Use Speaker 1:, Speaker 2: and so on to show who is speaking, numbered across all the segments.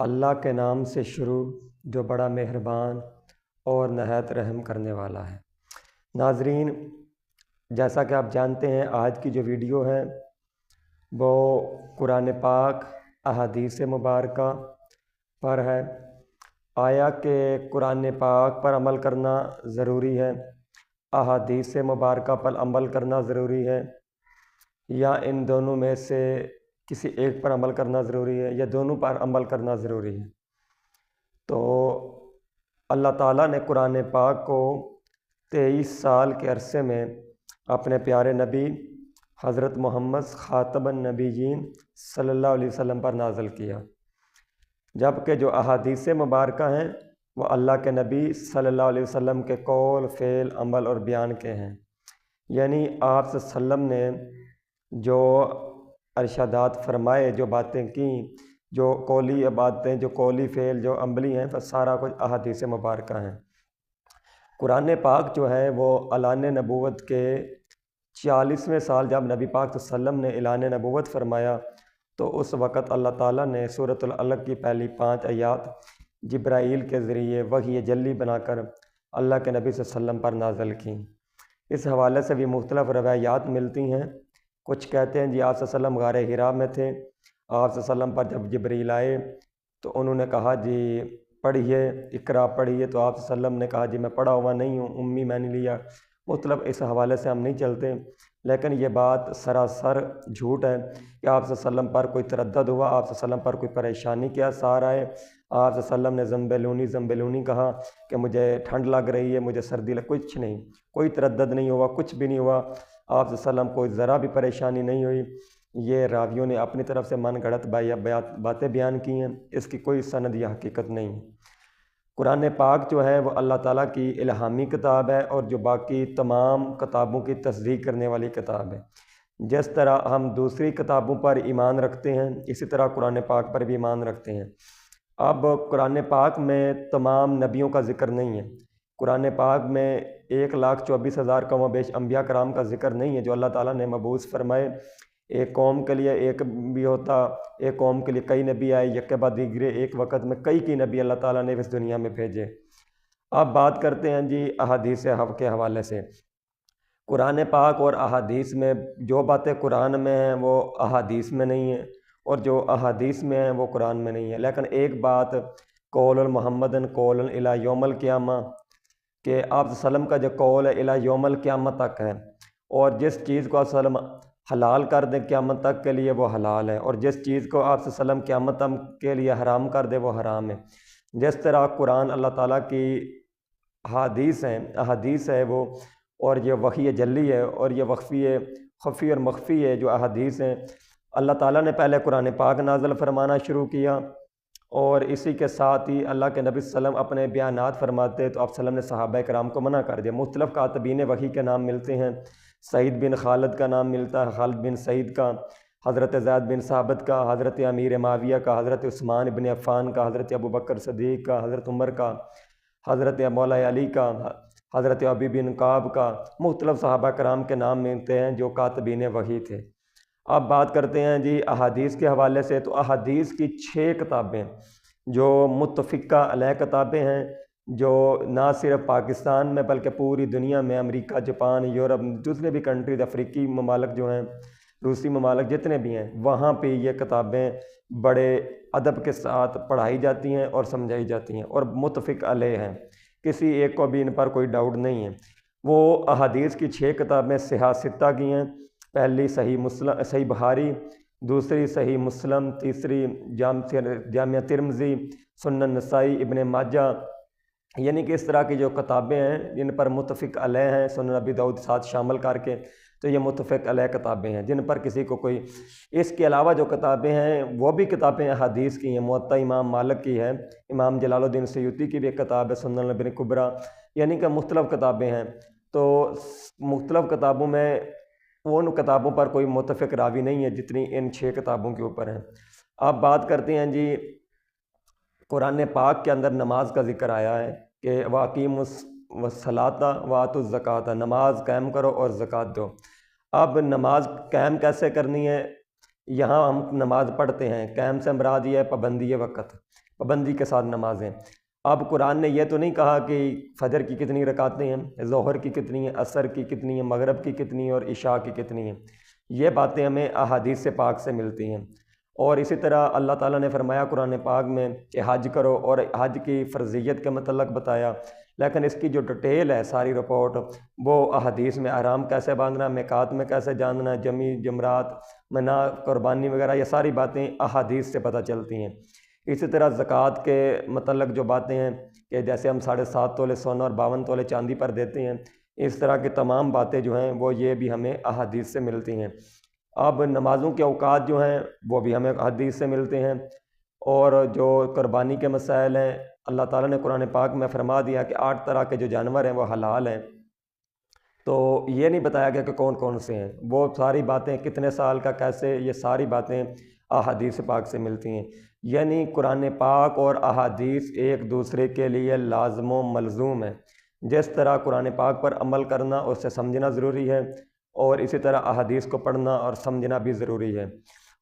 Speaker 1: اللہ کے نام سے شروع جو بڑا مہربان اور نہایت رحم کرنے والا ہے۔ ناظرین، جیسا کہ آپ جانتے ہیں آج کی جو ویڈیو ہے وہ قرآن پاک احادیث مبارکہ پر ہے۔ آیا کہ قرآن پاک پر عمل کرنا ضروری ہے، احادیث مبارکہ پر عمل کرنا ضروری ہے، یا ان دونوں میں سے کسی ایک پر عمل کرنا ضروری ہے، یا دونوں پر عمل کرنا ضروری ہے؟ تو اللہ تعالیٰ نے قرآن پاک کو 23 سال کے عرصے میں اپنے پیارے نبی حضرت محمد خاتم النبیین صلی اللہ علیہ وسلم پر نازل کیا، جبکہ جو احادیث مبارکہ ہیں وہ اللہ کے نبی صلی اللہ علیہ وسلم کے قول، فعل، عمل اور بیان کے ہیں۔ یعنی آپ صلی اللہ علیہ وسلم نے جو ارشادات فرمائے، جو باتیں کیں، جو قولی باتیں، جو قولی فعل، جو عملی ہیں، تو سارا کچھ احادیث مبارکہ ہیں۔ قرآن پاک جو ہے وہ اعلان نبوت کے 40ویں سال جب نبی پاک صلی اللہ علیہ وسلم نے اعلان نبوت فرمایا تو اس وقت اللہ تعالیٰ نے سورۃ العلق کی پہلی 5 آیات جبرائیل کے ذریعے وحی جلی بنا کر اللہ کے نبی صلی اللہ علیہ وسلم پر نازل کیں۔ اس حوالے سے بھی مختلف روایات ملتی ہیں۔ کچھ کہتے ہیں جی آپ صلی اللہ علیہ وسلم غار حرا میں تھے، آپ صلی اللہ علیہ وسلم پر جب جبرائیل آئے تو انہوں نے کہا جی پڑھیے، اقرا پڑھیے، تو آپ صلی اللہ علیہ وسلم نے کہا جی میں پڑھا ہوا نہیں ہوں، امی میں نے لیا۔ مطلب اس حوالے سے ہم نہیں چلتے، لیکن یہ بات سراسر جھوٹ ہے کہ آپ صلی اللہ علیہ وسلم پر کوئی تردد ہوا، آپ صلی اللہ علیہ وسلم پر کوئی پریشانی کے آثار آئے، آپ صلی اللہ علیہ وسلم نے زنبیلونی کہا کہ مجھے ٹھنڈ لگ رہی ہے، مجھے سردی کچھ نہیں، کوئی تردد نہیں ہوا، کچھ بھی نہیں ہوا، آپ صلی اللہ علیہ وسلم کو ذرا بھی پریشانی نہیں ہوئی۔ یہ راویوں نے اپنی طرف سے من گھڑت باتیں بیان کی ہیں، اس کی کوئی سند یا حقیقت نہیں۔ قرآن پاک جو ہے وہ اللہ تعالیٰ کی الہامی کتاب ہے اور جو باقی تمام کتابوں کی تصدیق کرنے والی کتاب ہے۔ جس طرح ہم دوسری کتابوں پر ایمان رکھتے ہیں اسی طرح قرآن پاک پر بھی ایمان رکھتے ہیں۔ اب قرآن پاک میں تمام نبیوں کا ذکر نہیں ہے، قرآن پاک میں 1,24,000 کم و بیش انبیاء کرام کا ذکر نہیں ہے جو اللہ تعالیٰ نے مبعوث فرمائے۔ ایک قوم کے لیے ایک بھی ہوتا، ایک قوم کے لیے کئی نبی آئے، یک کے بعد دیگرے، ایک وقت میں کئی نبی اللہ تعالیٰ نے اس دنیا میں بھیجے۔ اب بات کرتے ہیں جی احادیث کے حوالے سے۔ قرآن پاک اور احادیث میں جو باتیں قرآن میں ہیں وہ احادیث میں نہیں ہیں، اور جو احادیث میں ہیں وہ قرآن میں نہیں ہے۔ لیکن ایک بات قول محمدن قول الی یوم القیامہ، کہ آپ صلی اللہ علیہ وسلم کا جو قول ہے الی یوم القیامہ تک ہے، اور جس چیز کو آپ صلی اللہ علیہ وسلم حلال کر دیں قیامت تک کے لیے وہ حلال ہے، اور جس چیز کو آپ صلی اللہ علیہ وسلم قیامت تک کے لیے حرام کر دے وہ حرام ہے۔ جس طرح قرآن اللہ تعالیٰ کی احادیث ہے وہ، اور یہ وحی جلی ہے، اور یہ خفی اور مخفی ہے جو احادیث ہیں۔ اللہ تعالیٰ نے پہلے قرآن پاک نازل فرمانا شروع کیا، اور اسی کے ساتھ ہی اللہ کے نبی صلی اللہ علیہ وسلم اپنے بیانات فرماتے تو آپ صلی اللہ علیہ وسلم نے صحابہ کرام کو منع کر دیا۔ مختلف کاتبین وحی کے نام ملتے ہیں، سعید بن خالد کا نام ملتا ہے، خالد بن سعید کا، حضرت زید بن ثابت کا، حضرت امیر معاویہ کا، حضرت عثمان بن عفان کا، حضرت ابوبکر صدیق کا، حضرت عمر کا، حضرت مولا علی کا، حضرت ابی بن کعب کا، مختلف صحابہ کرام کے نام ملتے ہیں جو کاتبین وحی تھے۔ اب بات کرتے ہیں جی احادیث کے حوالے سے، تو احادیث کی 6 کتابیں جو متفقہ علیہ کتابیں ہیں، جو نہ صرف پاکستان میں بلکہ پوری دنیا میں، امریکہ، جاپان، یورپ، دوسرے بھی کنٹریز، افریقی ممالک جو ہیں، روسی ممالک جتنے بھی ہیں، وہاں پہ یہ کتابیں بڑے ادب کے ساتھ پڑھائی جاتی ہیں اور سمجھائی جاتی ہیں، اور متفق علیہ ہیں، کسی ایک کو بھی ان پر کوئی ڈاؤٹ نہیں ہے۔ وہ احادیث کی 6 کتابیں صحاح ستہ کی ہیں۔ پہلی صحیح بخاری، دوسری صحیح مسلم، تیسری جامع ترمذی، سنن نسائی، ابن ماجہ، یعنی کہ اس طرح کی جو کتابیں ہیں جن پر متفق علیہ ہیں، سنن ابی داؤد ساتھ شامل کر کے، تو یہ متفق علیہ کتابیں ہیں جن پر کسی کو کوئی۔ اس کے علاوہ جو کتابیں ہیں وہ بھی کتابیں احادیث کی ہیں۔ موطا امام مالک کی ہے، امام جلال الدین سیوطی کی بھی ایک کتاب ہے سنن ابن کبریٰ، یعنی کہ مختلف کتابیں ہیں۔ تو مختلف کتابوں میں ان کتابوں پر کوئی متفق راوی نہیں ہے جتنی ان 6 کتابوں کے اوپر ہیں۔ اب بات کرتے ہیں جی قرآن پاک کے اندر نماز کا ذکر آیا ہے کہ وَأَقِیمُوا الصَّلَاةَ وَآتُوا الزَّکَاةَ، نماز قائم کرو اور زکوٰۃ دو۔ اب نماز قائم کیسے کرنی ہے؟ یہاں ہم نماز پڑھتے ہیں، قائم سے مراد یہ ہے پابندی وقت۔ پابندی کے ساتھ نمازیں۔ اب قرآن نے یہ تو نہیں کہا کہ فجر کی کتنی رکعتیں ہیں، ظہر کی کتنی ہیں، عصر کی کتنی ہیں، مغرب کی کتنی ہیں اور عشاء کی کتنی ہیں۔ یہ باتیں ہمیں احادیث پاک سے ملتی ہیں۔ اور اسی طرح اللہ تعالیٰ نے فرمایا قرآن پاک میں کہ حج کرو، اور حج کی فرضیت کے متعلق بتایا، لیکن اس کی جو ڈیٹیل ہے ساری رپورٹ وہ احادیث میں، احرام کیسے باندھنا، میقات میں کیسے جاننا، جمی جمرات منا قربانی وغیرہ، یہ ساری باتیں احادیث سے پتہ چلتی ہیں۔ اسی طرح زکوٰۃ کے متعلق جو باتیں ہیں کہ جیسے ہم 7.5 تولے سونا اور 52 تولے چاندی پر دیتے ہیں، اس طرح کی تمام باتیں جو ہیں وہ یہ بھی ہمیں احادیث سے ملتی ہیں۔ اب نمازوں کے اوقات جو ہیں وہ بھی ہمیں حدیث سے ملتے ہیں، اور جو قربانی کے مسائل ہیں اللہ تعالیٰ نے قرآن پاک میں فرما دیا کہ 8 طرح کے جو جانور ہیں وہ حلال ہیں، تو یہ نہیں بتایا گیا کہ کون کون سے ہیں، وہ ساری باتیں کتنے سال کا کیسے، یہ ساری باتیں احادیث پاک سے ملتی ہیں۔ یعنی قرآن پاک اور احادیث ایک دوسرے کے لیے لازم و ملزوم ہیں۔ جس طرح قرآن پاک پر عمل کرنا، اسے سمجھنا ضروری ہے، اور اسی طرح احادیث کو پڑھنا اور سمجھنا بھی ضروری ہے۔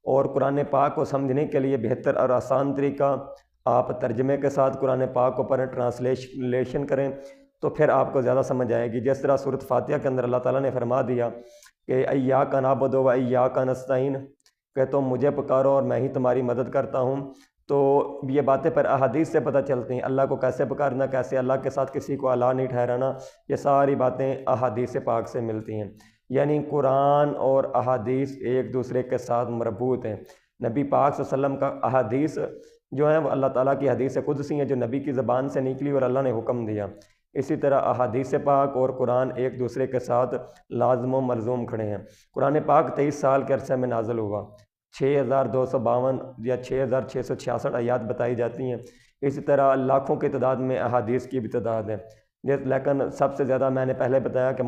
Speaker 1: اور قرآن پاک کو سمجھنے کے لیے بہتر اور آسان طریقہ، آپ ترجمے کے ساتھ قرآن پاک کو پڑھیں، ٹرانسلیشن کریں، تو پھر آپ کو زیادہ سمجھ آئے گی۔ جس طرح سورۃ فاتحہ کے اندر اللہ تعالیٰ نے فرما دیا کہ ایاک نعبد و ایاک نستعین، کہ تم مجھے پکارو اور میں ہی تمہاری مدد کرتا ہوں، تو یہ باتیں پر احادیث سے پتہ چلتی ہیں۔ اللہ کو کیسے پکارنا، کیسے اللہ کے ساتھ کسی کو الہ نہیں ٹھہرانا، یہ ساری باتیں احادیث پاک سے ملتی ہیں۔ یعنی قرآن اور احادیث ایک دوسرے کے ساتھ مربوط ہیں۔ نبی پاک صلی اللہ علیہ وسلم کا احادیث جو ہیں وہ اللہ تعالیٰ کی حدیث قدسی ہیں جو نبی کی زبان سے نکلی اور اللہ نے حکم دیا۔ اسی طرح احادیث پاک اور قرآن ایک دوسرے کے ساتھ لازم و ملزوم کھڑے ہیں۔ قرآن پاک 23 سال کے عرصے میں نازل ہوا، 6252 یا 6666 آیات بتائی جاتی ہیں۔ اسی طرح لاکھوں کی تعداد میں احادیث کی بھی تعداد ہے، لیکن سب سے زیادہ میں نے پہلے بتایا کہ